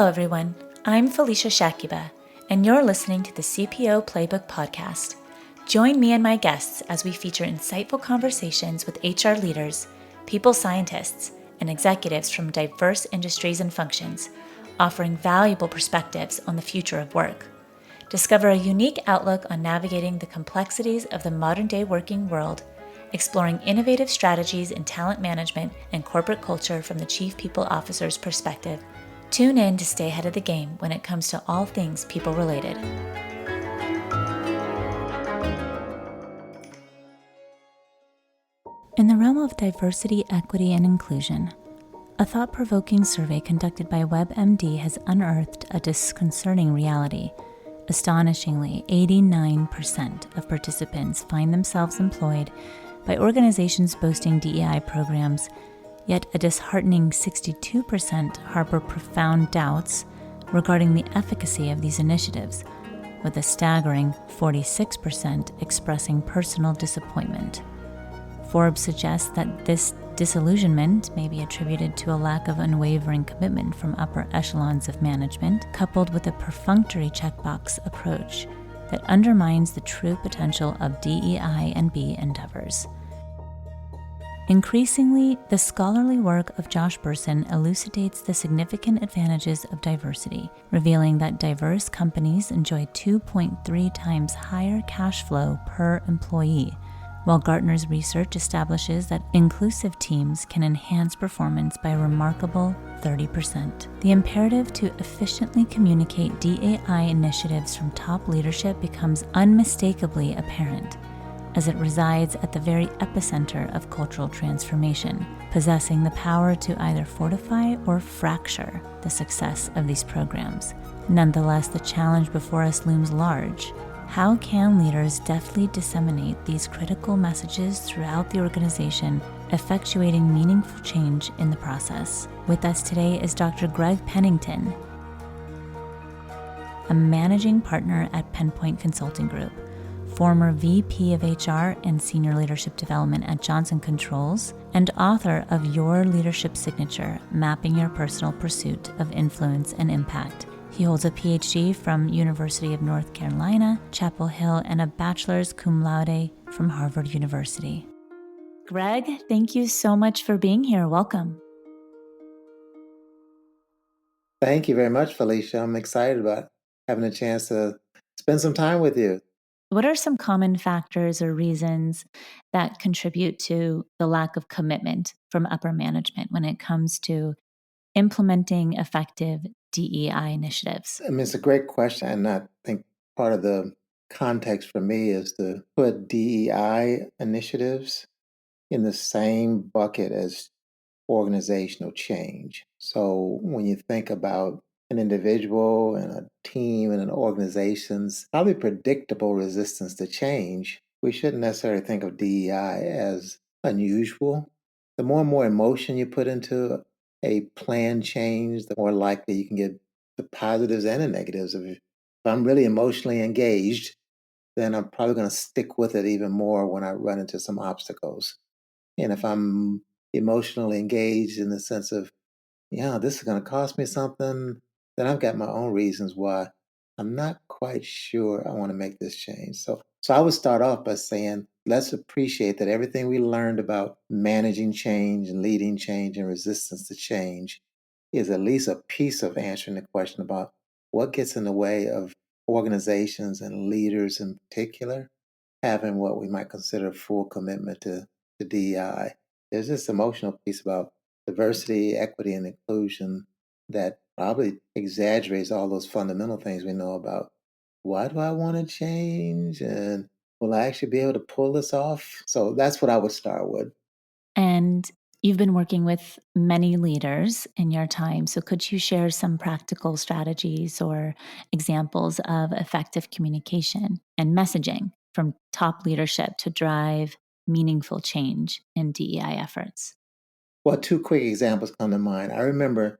Hello, everyone. I'm Felicia Shakiba, and you're listening to the CPO Playbook Podcast. Join me and my guests as we feature insightful conversations with HR leaders, people scientists, and executives from diverse industries and functions, offering valuable perspectives on the future of work. Discover a unique outlook on navigating the complexities of the modern-day working world, exploring innovative strategies in talent management and corporate culture from the Chief People Officer's perspective. Tune in to stay ahead of the game when it comes to all things people-related. In the realm of diversity, equity, and inclusion, a thought-provoking survey conducted by WebMD has unearthed a disconcerting reality. Astonishingly, 89% of participants find themselves employed by organizations boasting DEI programs, yet a disheartening 62% harbor profound doubts regarding the efficacy of these initiatives, with a staggering 46% expressing personal disappointment. Forbes suggests that this disillusionment may be attributed to a lack of unwavering commitment from upper echelons of management, coupled with a perfunctory checkbox approach that undermines the true potential of DEI and B endeavors. Increasingly, the scholarly work of Josh Bersin elucidates the significant advantages of diversity, revealing that diverse companies enjoy 2.3 times higher cash flow per employee, while Gartner's research establishes that inclusive teams can enhance performance by a remarkable 30%. The imperative to efficiently communicate DEI initiatives from top leadership becomes unmistakably apparent, as it resides at the very epicenter of cultural transformation, possessing the power to either fortify or fracture the success of these programs. Nonetheless, the challenge before us looms large. How can leaders deftly disseminate these critical messages throughout the organization, effectuating meaningful change in the process? With us today is Dr. Greg Pennington, a managing partner at Pennington Consulting Group, former VP of HR and Senior Leadership Development at Johnson Controls, and author of Your Leadership Signature, Mapping Your Personal Pursuit of Influence and Impact. He holds a PhD from University of North Carolina, Chapel Hill, and a bachelor's cum laude from Harvard University. Greg, thank you so much for being here. Welcome. Thank you very much, Felicia. I'm excited about having a chance to spend some time with you. What are some common factors or reasons that contribute to the lack of commitment from upper management when it comes to implementing effective DEI initiatives? I mean, it's a great question, and I think part of the context for me is to put DEI initiatives in the same bucket as organizational change. So when you think about an individual and a team and an organization's probably predictable resistance to change, we shouldn't necessarily think of DEI as unusual. The more and more emotion you put into a planned change, the more likely you can get the positives and the negatives. If I'm really emotionally engaged, then I'm probably going to stick with it even more when I run into some obstacles. And if I'm emotionally engaged in the sense of, yeah, this is going to cost me something, then I've got my own reasons why I'm not quite sure I want to make this change. So I would start off by saying, let's appreciate that everything we learned about managing change and leading change and resistance to change is at least a piece of answering the question about what gets in the way of organizations and leaders in particular having what we might consider full commitment to DEI. There's this emotional piece about diversity, equity, and inclusion that probably exaggerates all those fundamental things we know about. Why do I want to change? And will I actually be able to pull this off? So that's what I would start with. And you've been working with many leaders in your time. So could you share some practical strategies or examples of effective communication and messaging from top leadership to drive meaningful change in DEI efforts? Well, two quick examples come to mind. I remember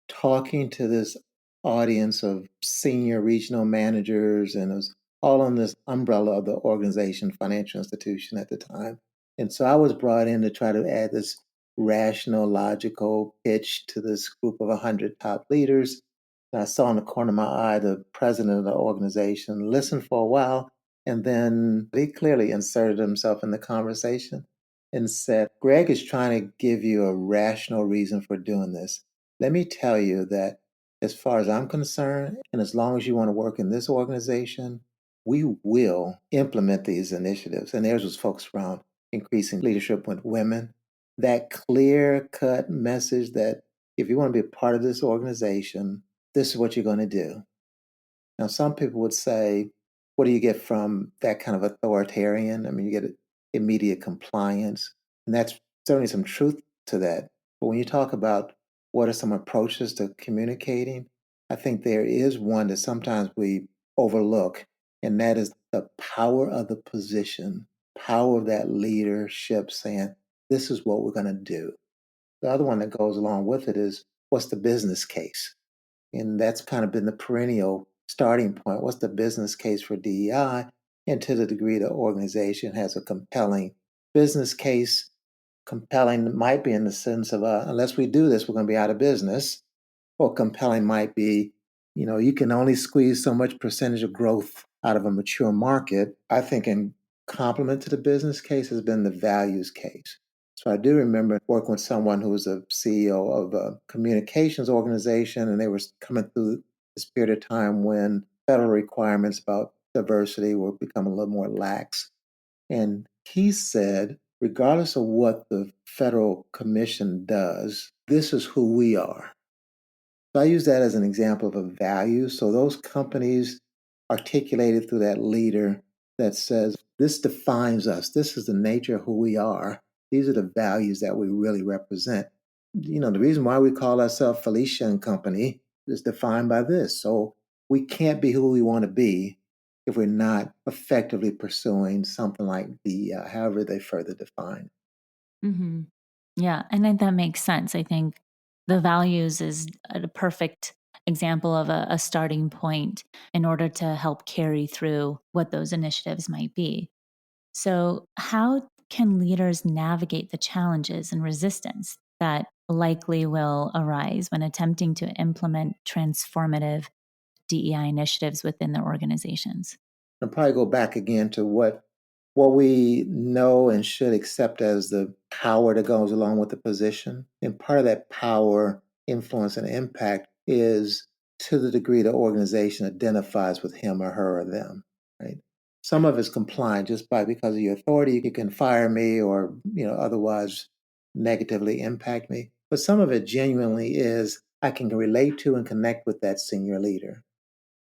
talking to this audience of senior regional managers, and it was all on this umbrella of the organization, financial institution at the time. And so I was brought in to try to add this rational, logical pitch to this group of 100 top leaders. And I saw in the corner of my eye the president of the organization listened for a while, and then he clearly inserted himself in the conversation and said, Greg is trying to give you a rational reason for doing this. Let me tell you that as far as I'm concerned, and as long as you want to work in this organization, we will implement these initiatives. And theirs was focused around increasing leadership with women. That clear cut message that if you want to be a part of this organization, this is what you're going to do. Now, some people would say, what do you get from that kind of authoritarian? I mean, you get immediate compliance. And that's certainly some truth to that. But when you talk about what are some approaches to communicating, I think there is one that sometimes we overlook, and that is the power of the position, power of that leadership saying, this is what we're going to do. The other one that goes along with it is, what's the business case? And that's kind of been the perennial starting point. What's the business case for DEI? And to the degree the organization has a compelling business case, compelling might be in the sense of, unless we do this, we're going to be out of business. Or compelling might be, you can only squeeze so much percentage of growth out of a mature market. I think in complement to the business case has been the values case. So I do remember working with someone who was a CEO of a communications organization, and they were coming through this period of time when federal requirements about diversity were becoming a little more lax. And he said, regardless of what the federal commission does, this is who we are. So I use that as an example of a value. So those companies articulated through that leader that says, this defines us. This is the nature of who we are. These are the values that we really represent. The reason why we call ourselves Felicia and Company is defined by this. So we can't be who we want to be if we're not effectively pursuing something like the, however they further define. Mm-hmm. Yeah, and then that makes sense. I think the values is a perfect example of a starting point in order to help carry through what those initiatives might be. So, how can leaders navigate the challenges and resistance that likely will arise when attempting to implement transformative DEI initiatives within their organizations? I'll probably go back again to what we know and should accept as the power that goes along with the position. And part of that power, influence, and impact is to the degree the organization identifies with him or her or them, right? Some of it's compliant just by because of your authority, you can fire me or, otherwise negatively impact me. But some of it genuinely is I can relate to and connect with that senior leader.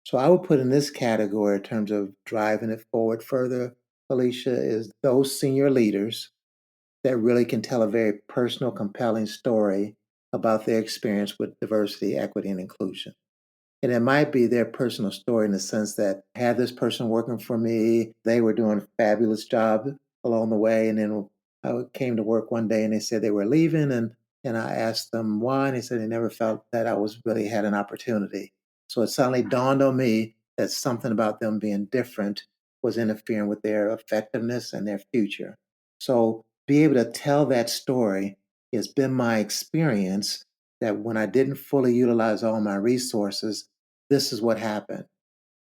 So I would put in this category in terms of driving it forward further, Felicia, is those senior leaders that really can tell a very personal, compelling story about their experience with diversity, equity, and inclusion. And it might be their personal story in the sense that I had this person working for me, they were doing a fabulous job along the way. And then I came to work one day and they said they were leaving. And I asked them why. And they said they never felt that I was really had an opportunity. So it suddenly dawned on me that something about them being different was interfering with their effectiveness and their future. So be able to tell that story has been my experience that when I didn't fully utilize all my resources, this is what happened.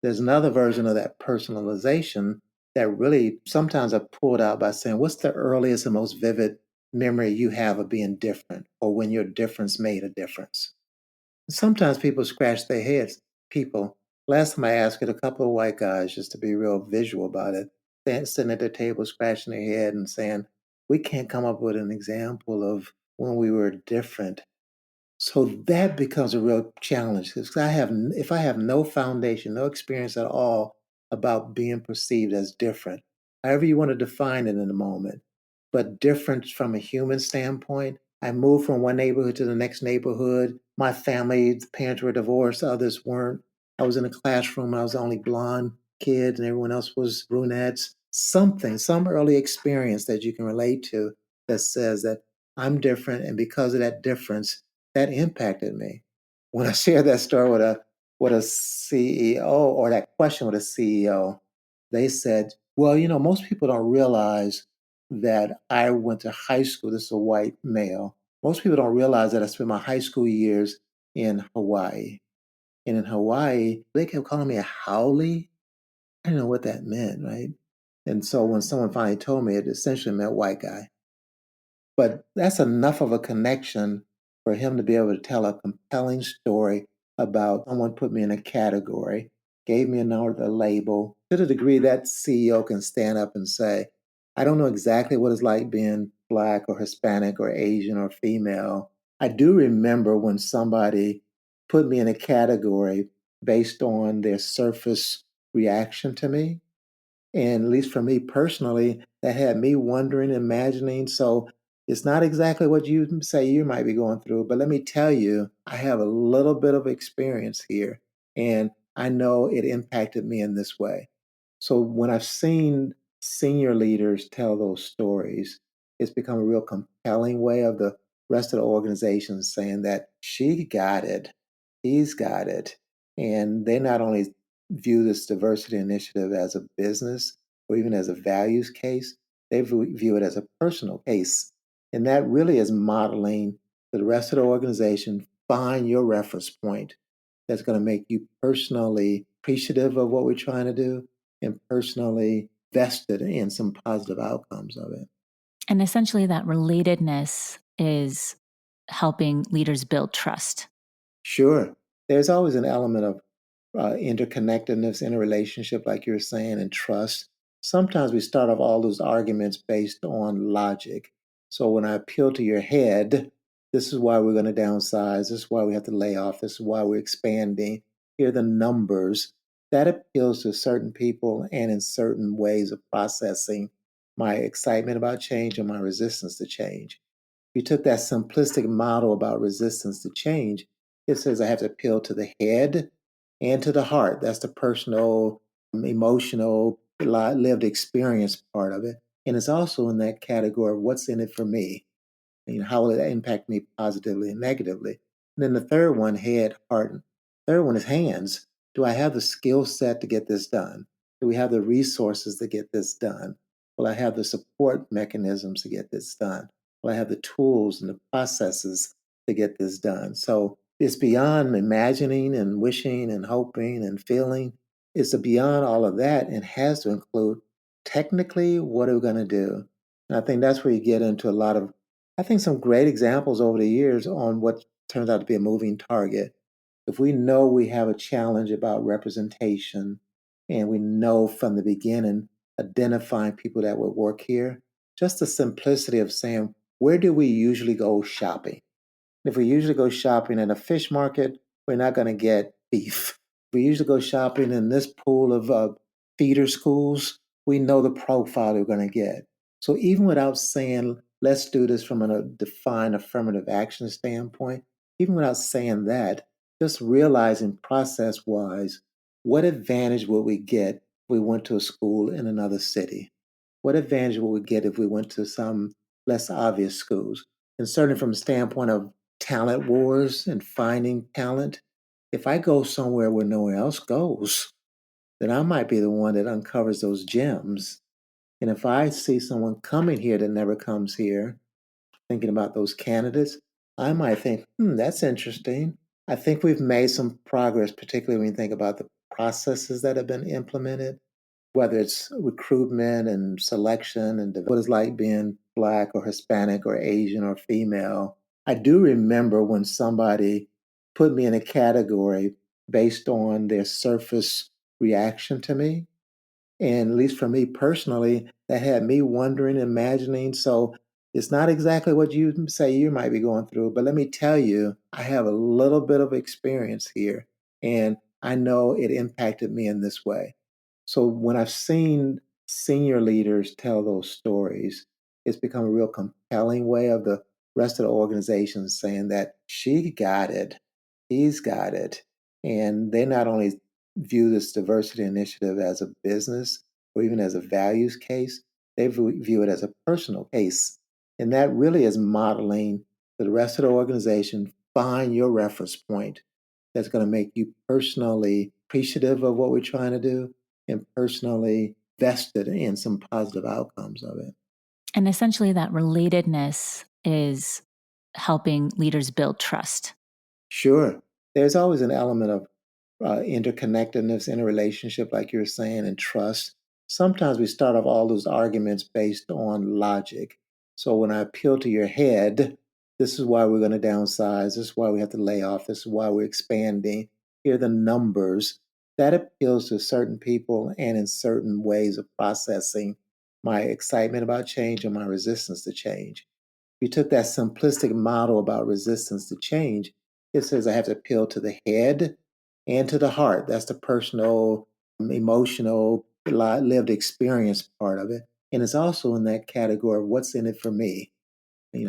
There's another version of that personalization that really sometimes I pulled out by saying, what's the earliest and most vivid memory you have of being different or when your difference made a difference? Sometimes people scratch their heads. People, last time I asked it, a couple of white guys, just to be real visual about it, sitting at their table scratching their head and saying, we can't come up with an example of when we were different. So that becomes a real challenge because if I have no foundation, no experience at all about being perceived as different, however you want to define it in the moment, but different from a human standpoint. I moved from one neighborhood to the next neighborhood. My family, the parents were divorced, others weren't. I was in a classroom, I was the only blonde kid, and everyone else was brunettes. Some early experience that you can relate to that says that I'm different, and because of that difference, that impacted me. When I shared that story with a CEO or that question with a CEO, they said, "Well, most people don't realize that I went to high school." This is a white male. Most people don't realize that I spent my high school years in Hawaii. And in Hawaii, they kept calling me a haole. I didn't know what that meant, right? And so when someone finally told me, it essentially meant white guy. But that's enough of a connection for him to be able to tell a compelling story about someone put me in a category, gave me another label, to the degree that CEO can stand up and say, I don't know exactly what it's like being Black or Hispanic or Asian or female. I do remember when somebody put me in a category based on their surface reaction to me. And at least for me personally, that had me wondering, imagining. So it's not exactly what you say you might be going through, but let me tell you, I have a little bit of experience here, and I know it impacted me in this way. So when I've seen senior leaders tell those stories, it's become a real compelling way of the rest of the organization saying that she got it, he's got it. And they not only view this diversity initiative as a business or even as a values case, they view it as a personal case. And that really is modeling to the rest of the organization, find your reference point that's going to make you personally appreciative of what we're trying to do and personally vested in some positive outcomes of it. And essentially, that relatedness is helping leaders build trust. Sure, there's always an element of interconnectedness in a relationship, like you're saying, and trust. Sometimes we start off all those arguments based on logic. So when I appeal to your head, this is why we're going to downsize. This is why we have to lay off. This is why we're expanding. Here are the numbers. That appeals to certain people and in certain ways of processing my excitement about change and my resistance to change. You took that simplistic model about resistance to change. It says I have to appeal to the head and to the heart. That's the personal, emotional, lived experience part of it. And it's also in that category of what's in it for me. How will it impact me positively and negatively? And then the third one, head, heart. Third one is hands. Do I have the skill set to get this done? Do we have the resources to get this done? Will I have the support mechanisms to get this done? Will I have the tools and the processes to get this done? So it's beyond imagining and wishing and hoping and feeling. It's beyond all of that and has to include technically what are we going to do? And I think that's where you get into a lot of some great examples over the years on what turns out to be a moving target. If we know we have a challenge about representation and we know from the beginning identifying people that would work here, just the simplicity of saying, where do we usually go shopping? If we usually go shopping in a fish market, we're not going to get beef. If we usually go shopping in this pool of feeder schools, we know the profile we're going to get. So even without saying, let's do this from a defined affirmative action standpoint, even without saying that, just realizing process wise, what advantage would we get if we went to a school in another city? What advantage would we get if we went to some less obvious schools? And certainly from the standpoint of talent wars and finding talent, if I go somewhere where no one else goes, then I might be the one that uncovers those gems. And if I see someone coming here that never comes here, thinking about those candidates, I might think, that's interesting. I think we've made some progress, particularly when you think about the processes that have been implemented, whether it's recruitment and selection and what it's like being Black or Hispanic or Asian or female. I do remember when somebody put me in a category based on their surface reaction to me. And at least for me personally, that had me wondering, imagining. So it's not exactly what you say you might be going through, but let me tell you, I have a little bit of experience here, and I know it impacted me in this way. So when I've seen senior leaders tell those stories, it's become a real compelling way of the rest of the organization saying that she got it, he's got it. And they not only view this diversity initiative as a business or even as a values case, they view it as a personal case. And that really is modeling to the rest of the organization, find your reference point that's going to make you personally appreciative of what we're trying to do and personally vested in some positive outcomes of it. And essentially, that relatedness is helping leaders build trust. Sure, there's always an element of interconnectedness in a relationship, like you're saying, and trust. Sometimes we start off all those arguments based on logic. So when I appeal to your head, this is why we're going to downsize. This is why we have to lay off. This is why we're expanding. Here are the numbers. That appeals to certain people and in certain ways of processing my excitement about change and my resistance to change. If you took that simplistic model about resistance to change, it says I have to appeal to the head and to the heart. That's the personal, emotional, lived experience part of it. And it's also in that category of what's in it for me.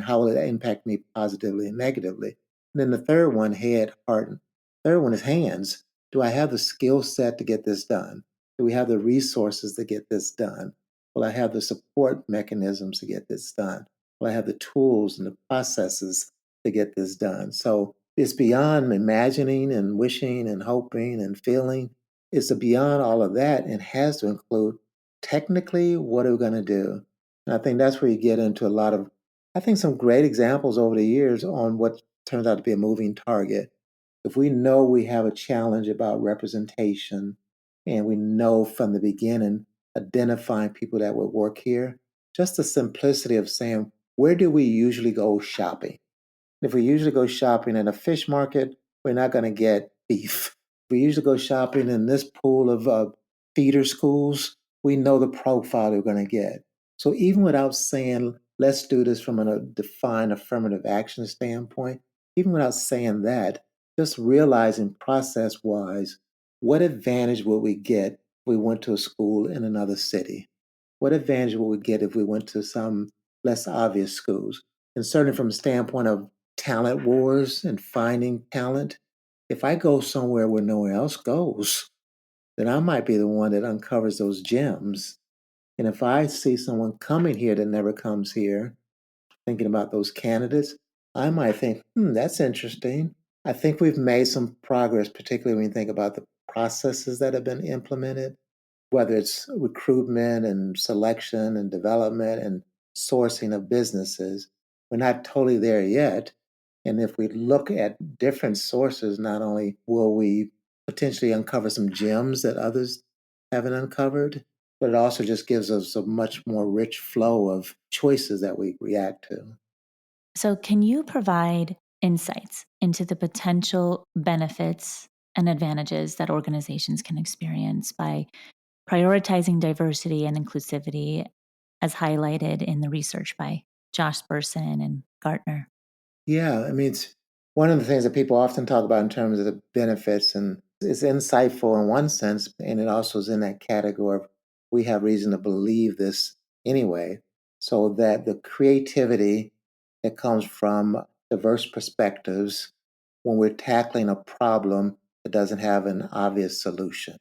How will it impact me positively and negatively? And then the third one, head, heart. Third one is hands. Do I have the skill set to get this done? Do we have the resources to get this done? Will I have the support mechanisms to get this done? Will I have the tools and the processes to get this done? So it's beyond imagining and wishing and hoping and feeling. It's beyond all of that and has to include technically what are we going to do? And I think that's where you get into a lot of some great examples over the years on what turns out to be a moving target. If we know we have a challenge about representation and we know from the beginning identifying people that would work here, just the simplicity of saying, where do we usually go shopping? If we usually go shopping in a fish market, we're not going to get beef. If we usually go shopping in this pool of feeder schools, we know the profile we're going to get. So even without saying, let's do this from a defined affirmative action standpoint, even without saying that, just realizing process wise, what advantage would we get if we went to a school in another city? What advantage would we get if we went to some less obvious schools? And certainly from the standpoint of talent wars and finding talent, if I go somewhere where no one else goes, then I might be the one that uncovers those gems. And if I see someone coming here that never comes here, thinking about those candidates, I might think, that's interesting. I think we've made some progress, particularly when you think about the processes that have been implemented, whether it's recruitment and selection and development and sourcing of businesses. We're not totally there yet. And if we look at different sources, not only will we potentially uncover some gems that others haven't uncovered, but it also just gives us a much more rich flow of choices that we react to. So, can you provide insights into the potential benefits and advantages that organizations can experience by prioritizing diversity and inclusivity, as highlighted in the research by Josh Bersin and Gartner? Yeah, I mean, it's one of the things that people often talk about in terms of the benefits, and it's insightful in one sense, and it also is in that category of we have reason to believe this anyway, so that the creativity that comes from diverse perspectives when we're tackling a problem that doesn't have an obvious solution.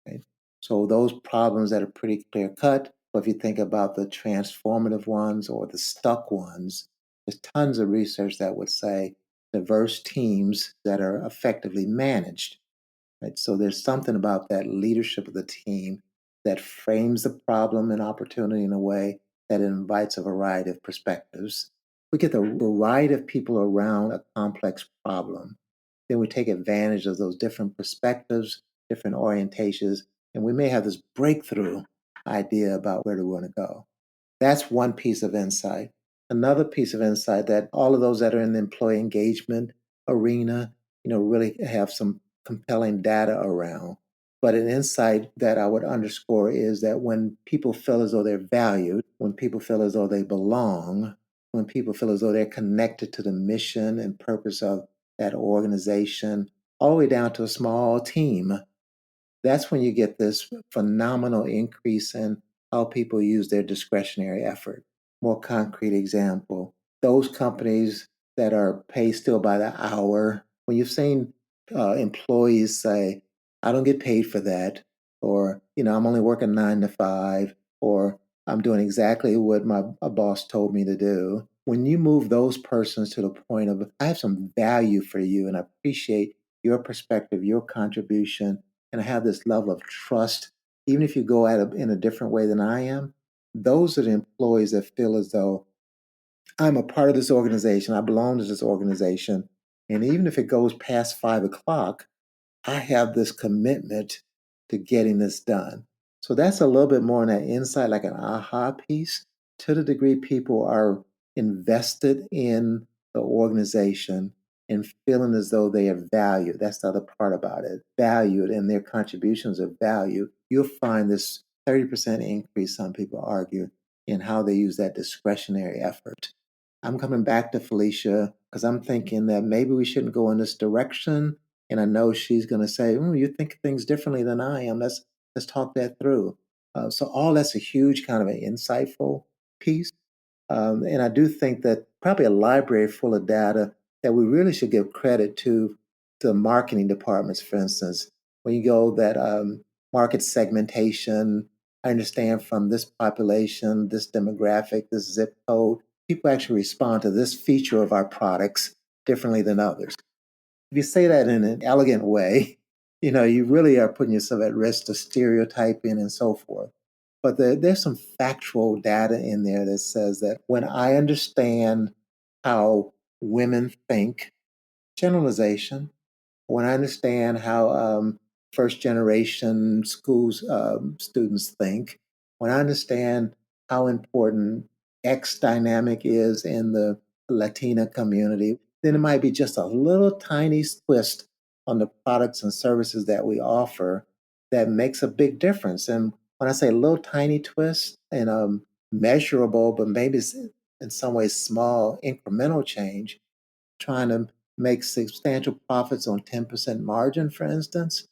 Right? So those problems that are pretty clear cut, but if you think about the transformative ones or the stuck ones, there's tons of research that would say diverse teams that are effectively managed. Right? So there's something about that leadership of the team that frames the problem and opportunity in a way that invites a variety of perspectives. We get the variety of people around a complex problem, then we take advantage of those different perspectives, different orientations, and we may have this breakthrough idea about where do we want to go. That's one piece of insight. Another piece of insight that all of those that are in the employee engagement arena, really have some compelling data around. But an insight that I would underscore is that when people feel as though they're valued, when people feel as though they belong, when people feel as though they're connected to the mission and purpose of that organization, all the way down to a small team, that's when you get this phenomenal increase in how people use their discretionary effort. More concrete example, those companies that are paid still by the hour, when you've seen employees say, I don't get paid for that, or, I'm only working 9 to 5, or I'm doing exactly what my boss told me to do. When you move those persons to the point of, I have some value for you and I appreciate your perspective, your contribution, and I have this level of trust, even if you go at it in a different way than I am, those are the employees that feel as though I'm a part of this organization, I belong to this organization. And even if it goes past 5 o'clock, I have this commitment to getting this done. So that's a little bit more on that insight, like an aha piece, to the degree people are invested in the organization and feeling as though they are valued. That's the other part about it. Valued and their contributions are valued. You'll find this 30% increase, some people argue, in how they use that discretionary effort. I'm coming back to Felicia because I'm thinking that maybe we shouldn't go in this direction. And I know she's going to say, "You think things differently than I am. Let's talk that through." So all that's a huge kind of an insightful piece. And I do think that probably a library full of data that we really should give credit to the marketing departments, for instance. When you go that market segmentation, I understand from this population, this demographic, this zip code, people actually respond to this feature of our products differently than others. If you say that in an elegant way, you really are putting yourself at risk to stereotyping and so forth. But there's some factual data in there that says that when I understand how women think, generalization, when I understand how first generation schools students think, when I understand how important X dynamic is in the Latina community, then it might be just a little tiny twist on the products and services that we offer that makes a big difference. And when I say a little tiny twist and measurable, but maybe in some ways small incremental change, trying to make substantial profits on 10% margin, for instance,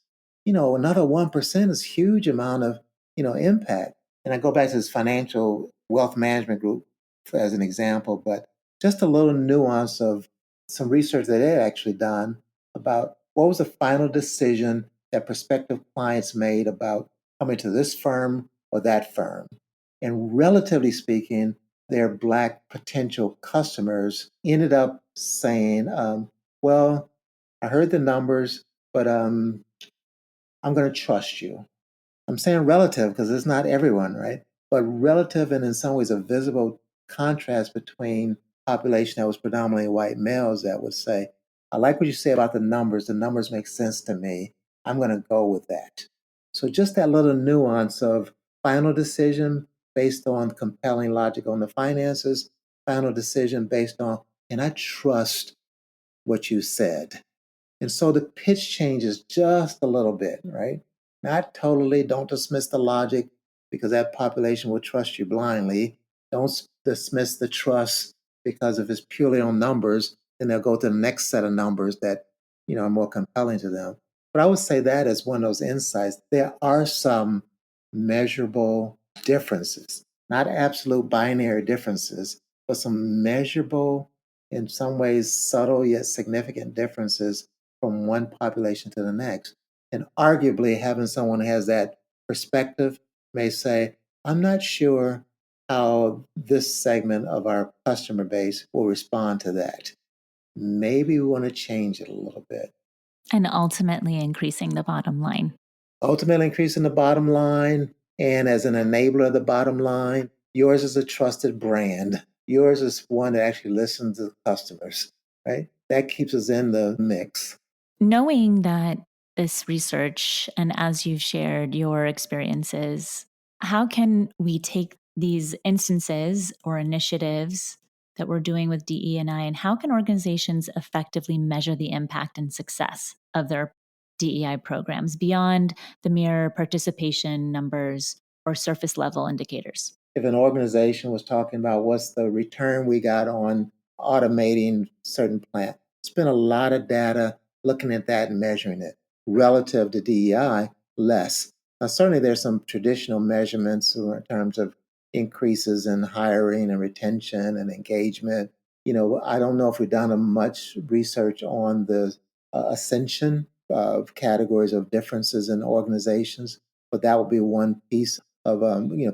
another 1% is huge amount of, impact. And I go back to this financial wealth management group as an example, but just a little nuance of some research that they had actually done about what was the final decision that prospective clients made about coming to this firm or that firm. And relatively speaking, their Black potential customers ended up saying, well, I heard the numbers, but I'm going to trust you. I'm saying relative because it's not everyone, right? But relative and in some ways a visible contrast between population that was predominantly white males that would say, I like what you say about the numbers. The numbers make sense to me. I'm going to go with that. So just that little nuance of final decision based on compelling logic on the finances, final decision based on, and I trust what you said. And so the pitch changes just a little bit, right? Not totally, don't dismiss the logic because that population will trust you blindly. Don't dismiss the trust because if it's purely on numbers, then they'll go to the next set of numbers that, are more compelling to them. But I would say that as one of those insights, there are some measurable differences, not absolute binary differences, but some measurable, in some ways subtle yet significant differences from one population to the next. And arguably, having someone who has that perspective may say, I'm not sure how this segment of our customer base will respond to that. Maybe we want to change it a little bit. And ultimately increasing the bottom line. Ultimately, increasing the bottom line. And as an enabler of the bottom line, yours is a trusted brand. Yours is one that actually listens to customers, right? That keeps us in the mix. Knowing that this research and as you've shared your experiences, how can we take these instances or initiatives that we're doing with DE&I and how can organizations effectively measure the impact and success of their DEI programs beyond the mere participation numbers or surface level indicators? If an organization was talking about what's the return we got on automating certain plant, spend a lot of data looking at that and measuring it. Relative to DEI, less. Now, certainly there's some traditional measurements in terms of increases in hiring and retention and engagement. I don't know if we've done much research on the ascension of categories of differences in organizations, but that would be one piece of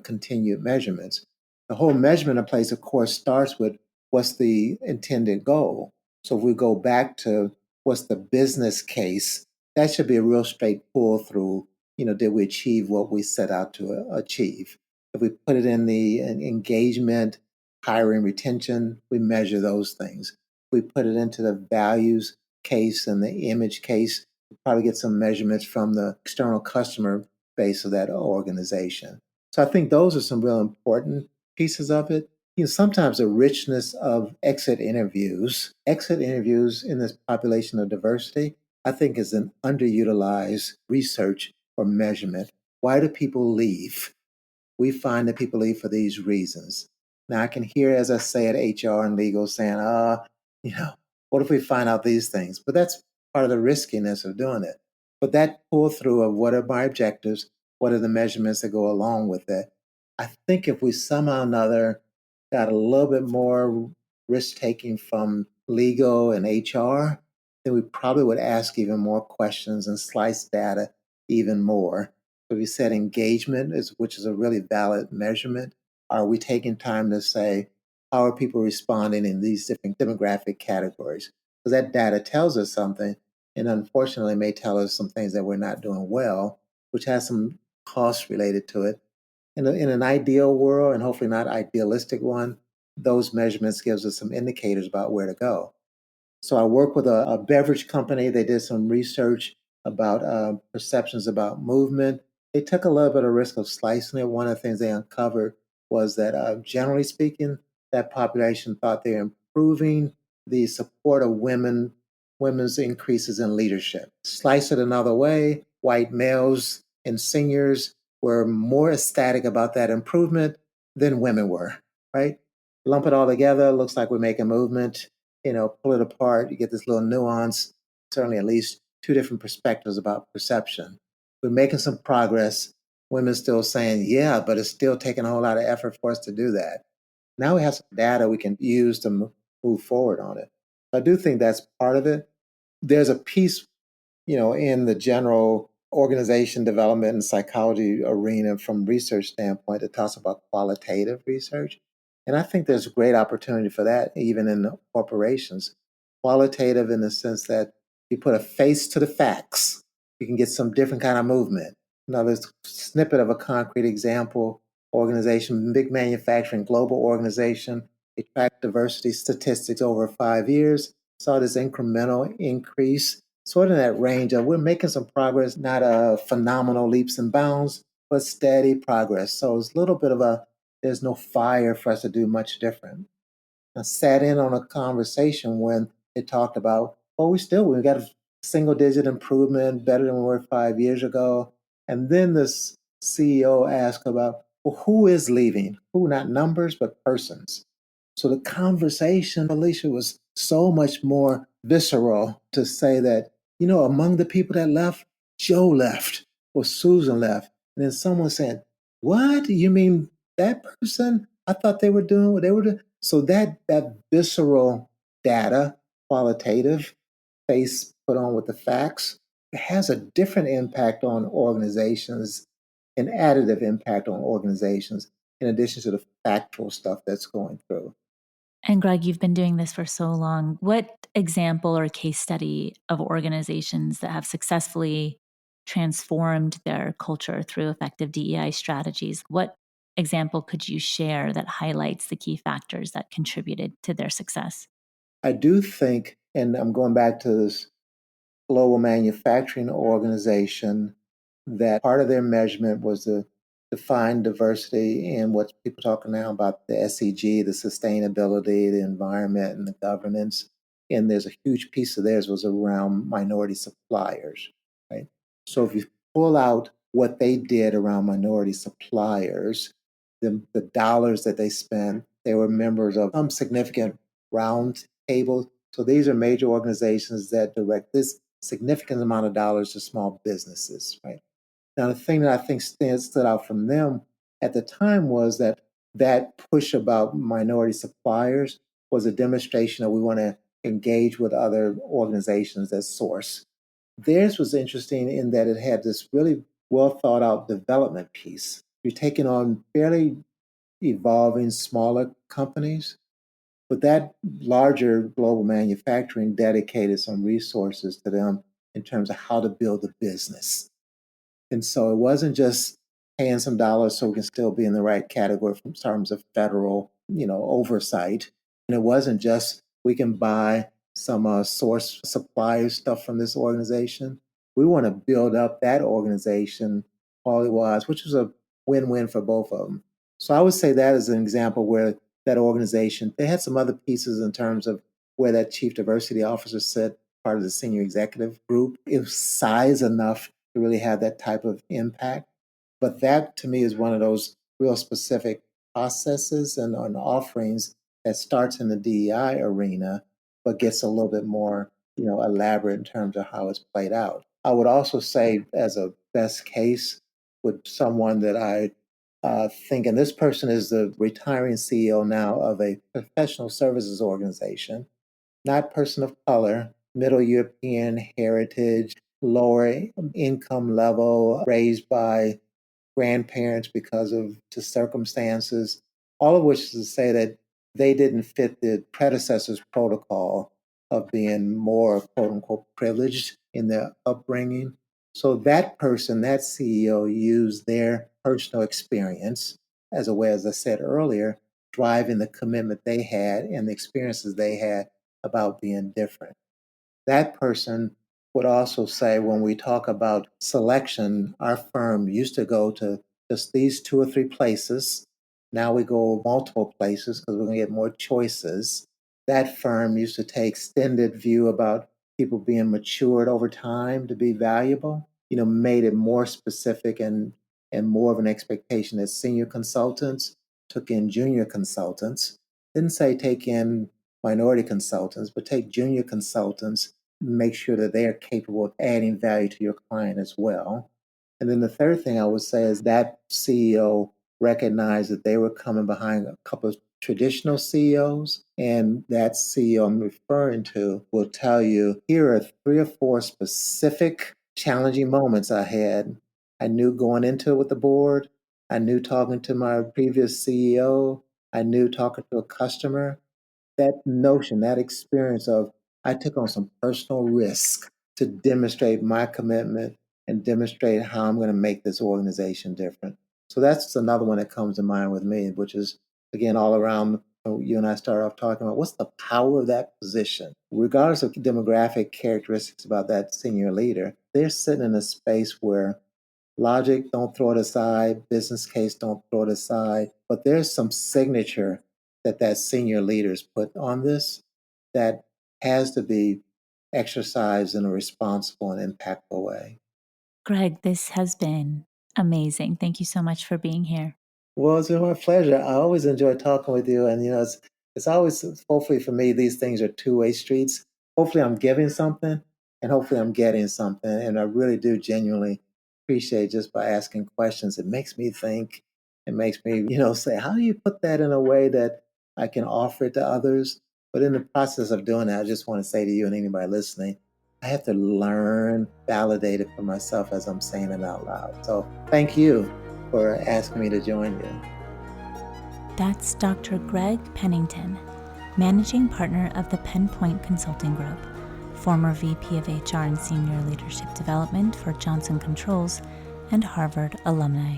continued measurements. The whole measurement of place, of course, starts with what's the intended goal. So if we go back to what's the business case, that should be a real straight pull through. Did we achieve what we set out to achieve? If we put it in the engagement, hiring, retention, we measure those things. We put it into the values case and the image case, Probably get some measurements from the external customer base of that organization. So I think those are some real important pieces of it. Sometimes the richness of exit interviews in this population of diversity, I think is an underutilized research or measurement. Why do people leave? We find that people leave for these reasons. Now I can hear, as I say, at HR and legal saying, you know, what if we find out these things? But that's part of the riskiness of doing it. But that pull through of what are my objectives, what are the measurements that go along with it? I think if we somehow or another got a little bit more risk taking from legal and HR, then we probably would ask even more questions and slice data even more. So we said engagement, which is a really valid measurement. Are we taking time to say, how are people responding in these different demographic categories? Because that data tells us something, and unfortunately may tell us some things that we're not doing well, which has some costs related to it. In an ideal world, and hopefully not idealistic one, those measurements gives us some indicators about where to go. So I work with a beverage company. They did some research about perceptions about movement. They took a little bit of risk of slicing it. One of the things they uncovered was that, generally speaking, that population thought they're improving the support of women's increases in leadership. Slice it another way, white males and seniors were more ecstatic about that improvement than women were, right? Lump it all together, looks like we're making movement. Pull it apart, you get this little nuance, certainly at least two different perspectives about perception. We're making some progress. Women still saying, yeah, but it's still taking a whole lot of effort for us to do that. Now we have some data we can use to move forward on it. I do think that's part of it. There's a piece in the general organization development and psychology arena from research standpoint that talks about qualitative research. And I think there's great opportunity for that even in corporations. Qualitative in the sense that you put a face to the facts, you can get some different kind of movement. Another snippet of a concrete example, organization, big manufacturing, global organization, they tracked diversity statistics over 5 years, saw this incremental increase sort of that range of we're making some progress, not a phenomenal leaps and bounds, but steady progress. So it's a little bit of there's no fire for us to do much different. I sat in on a conversation when it talked about, well, we got a single digit improvement, better than we were 5 years ago. And then this CEO asked about, well, who is leaving? Who, not numbers, but persons. So the conversation, Alicia, was so much more visceral to say that, among the people that left, Joe left or Susan left. And then someone said, what? You mean that person? I thought they were doing what they were doing. So that visceral data, qualitative, face put on with the facts, it has a different impact on organizations, an additive impact on organizations, in addition to the factual stuff that's going through. And Greg, you've been doing this for so long. What example or case study of organizations that have successfully transformed their culture through effective DEI strategies, what example could you share that highlights the key factors that contributed to their success? I do think, and I'm going back to this global manufacturing organization, that part of their measurement was to define diversity in what people talking now about the SEG, the sustainability, the environment, and the governance. And there's a huge piece of theirs was around minority suppliers, right? So if you pull out what they did around minority suppliers, the dollars that they spent, they were members of some significant round table. So these are major organizations that direct this significant amount of dollars to small businesses, right? Now, the thing that I think stood out from them at the time was that push about minority suppliers was a demonstration that we want to engage with other organizations that source. Theirs was interesting in that it had this really well thought out development piece. You're taking on fairly evolving smaller companies, but that larger global manufacturing dedicated some resources to them in terms of how to build a business. And so it wasn't just paying some dollars so we can still be in the right category in terms of federal, oversight. And it wasn't just we can buy some source supplier stuff from this organization. We want to build up that organization quality-wise, which was a win-win for both of them. So I would say that is an example where that organization, they had some other pieces in terms of where that chief diversity officer sat, part of the senior executive group. It was size enough to really have that type of impact. But that to me is one of those real specific processes and offerings that starts in the DEI arena, but gets a little bit more, elaborate in terms of how it's played out. I would also say, as a best case, with someone that I think, and this person is the retiring CEO now of a professional services organization, not person of color, Middle European heritage, lower income level, raised by grandparents because of the circumstances, all of which is to say that they didn't fit the predecessor's protocol of being more quote unquote privileged in their upbringing. So that person, that CEO, used their personal experience as a way, as I said earlier, driving the commitment they had and the experiences they had about being different. That person would also say, when we talk about selection, our firm used to go to just these 2 or 3 places. Now we go multiple places because we're going to get more choices. That firm used to take extended view about people being matured over time to be valuable, made it more specific and more of an expectation that senior consultants took in junior consultants. Didn't say take in minority consultants, but take junior consultants, make sure that they are capable of adding value to your client as well. And then the third thing I would say is that CEO recognized that they were coming behind a couple of traditional CEOs, and that CEO I'm referring to will tell you, here are 3 or 4 specific challenging moments I had. I knew going into it with the board, I knew talking to my previous CEO, I knew talking to a customer, that notion, that experience of I took on some personal risk to demonstrate my commitment and demonstrate how I'm going to make this organization different. So that's another one that comes to mind with me, which is, again, all around. You and I started off talking about what's the power of that position. Regardless of demographic characteristics about that senior leader, they're sitting in a space where logic, don't throw it aside. Business case, don't throw it aside. But there's some signature that senior leaders put on this that has to be exercised in a responsible and impactful way. Greg, this has been amazing. Thank you so much for being here. Well, it's been my pleasure. I always enjoy talking with you, and it's always, hopefully for me, these things are two-way streets. Hopefully, I'm giving something, and hopefully, I'm getting something. And I really do genuinely appreciate just by asking questions. It makes me think. It makes me, say, how do you put that in a way that I can offer it to others? But in the process of doing that, I just want to say to you and anybody listening, I have to learn, validate it for myself as I'm saying it out loud. So thank you for asking me to join you. That's Dr. Greg Pennington, Managing Partner of the Penpoint Consulting Group, former VP of HR and Senior Leadership Development for Johnson Controls, and Harvard alumni.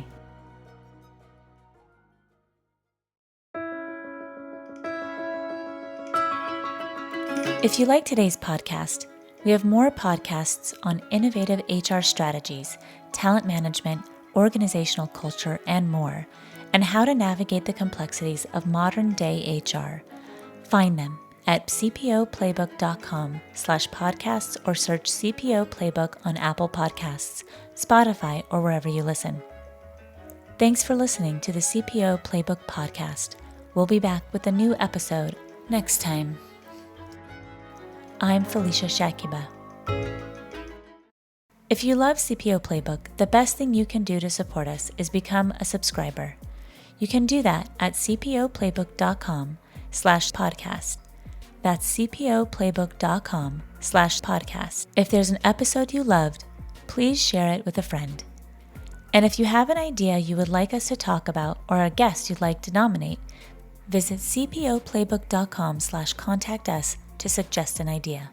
If you like today's podcast, we have more podcasts on innovative HR strategies, talent management, organizational culture, and more, and how to navigate the complexities of modern-day HR. Find them at cpoplaybook.com/podcasts or search CPO Playbook on Apple Podcasts, Spotify, or wherever you listen. Thanks for listening to the CPO Playbook podcast. We'll be back with a new episode next time. I'm Felicia Shakiba. If you love CPO Playbook, the best thing you can do to support us is become a subscriber. You can do that at cpoplaybook.com/podcast. That's cpoplaybook.com/podcast. If there's an episode you loved, please share it with a friend. And if you have an idea you would like us to talk about or a guest you'd like to nominate, visit cpoplaybook.com/contact us to suggest an idea.